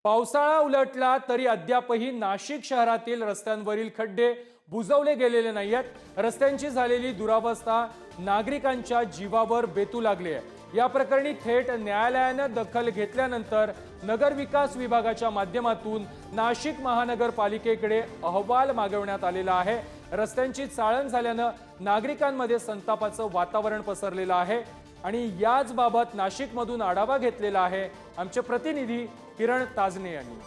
पावसाळा उलटला तरी अद्यापही नाशिक शहरातील रस्त्यांवरील खड्डे बुजवले गेलेले नाहीयेत। रस्त्यांची झालेली दुरावस्था नागरिकांच्या जीवावर बेतू लागली आहे। या प्रकरणी थेट न्यायालयाने दखल घेतल्यानंतर नगर विकास विभागाच्या माध्यमातून नाशिक महानगरपालिकेकडे अहवाल मागवण्यात आलेला आहे। रस्त्यांची चाळण झाल्याने नागरिकांमध्ये संतापाचं वातावरण पसरलेलं आहे आणि याच बाबत नाशिकमधून आढावा घेतलेला आहे आमचे प्रतिनिधी किरण ताजने यांनी।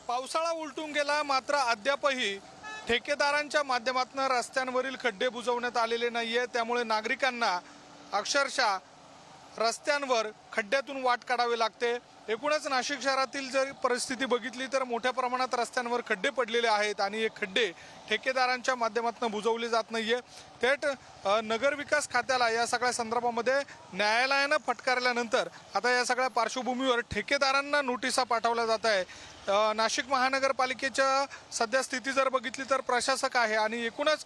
पावसाळा उलटून गेला मात्र अद्यापही ठेकेदारांच्या माध्यमातून रस्त्यांवरील खड्डे बुजवण्यात आलेले नाहीये। त्यामुळे नागरिकांना अक्षरशः रस्त्यांवर खड्ड्यातून वाट काढावी लागते। एकूणच नाशिक शहरातील जर परिस्थिती बघितली तर मोठ्या प्रमाणात रस्त्यांवर खड्डे पडलेले आहेत आणि हे खड्डे ठेकेदारांच्या माध्यमातून बुजवले जात नाहीये। थेट नगर विकास खात्याला या सगळ्या संदर्भामध्ये न्यायालयाने फटकारल्यानंतर आता या सगळ्या पार्श्वभूमीवर ठेकेदारांना नोटिसा पाठवल्या जात आहे। नाशिक महानगरपालिकेच्या सध्या स्थिती जर बघितली तर प्रशासक आहे आणि एकूणच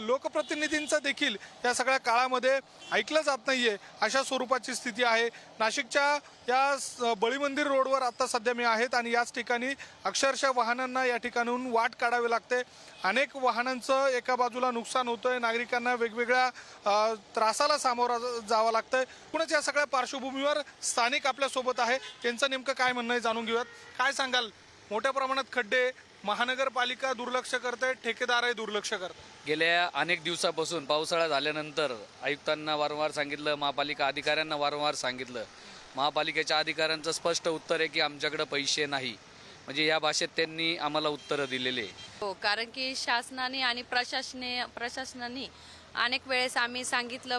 लोकप्रतिनिधींचा देखील या सगळ्या काळामध्ये ऐकलं जात नाहीये अशा स्वरूपाची स्थिती आहे। नाशिकच्या या बळीमंदिर रोडवर आता सध्या मी आहेत आणि याच ठिकाणी अक्षरशः वाहनांना या ठिकाणून वाट काढावी लागते। अनेक वाहनांचं एका बाजूला नुकसान होतंय, नागरिकांना वेगवेगळ्या त्रासाला सामोरं जावं लागतंय। पुणेच या सगळ्या पार्श्वभूमीवर स्थानिक आपल्यासोबत आहे, त्यांचं नेमकं काय म्हणणं आहे जाणून घेऊयात। काय सांगाल, मोठ्या प्रमाणात खड्डे, महानगरपालिका दुर्लक्ष करते, ठेकेदारही दुर्लक्ष करते? गेल्या अनेक दिवसापासून पावसाळा झाल्यानंतर आयुक्तांना वारंवार सांगितलं, महापालिका अधिकाऱ्यांना वारंवार सांगितलं। महापालिकेच्या अधिकाऱ्यांचं स्पष्ट उत्तर आहे की आमच्याकडे पैसे नाही, म्हणजे या भाषेत त्यांनी आम्हाला उत्तरं दिलेले। हो, कारण की शासनाने आणि प्रशासनाने अनेक वेळेस आम्ही सांगितलं,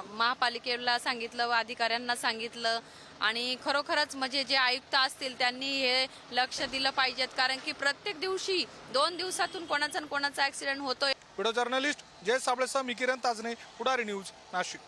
महापालिकेला सांगितलं व अधिकाऱ्यांना सांगितलं आणि खरोखरच म्हणजे जे आयुक्त असतील त्यांनी हे लक्ष दिलं पाहिजेत, कारण की प्रत्येक दिवशी 2 दिवसातून कोणाचा ऍक्सिडेंट होतोय। व्हिडिओ जर्नलिस्ट जय साबळेसह मी किरण ताजने, पुढारी न्यूज, नाशिक।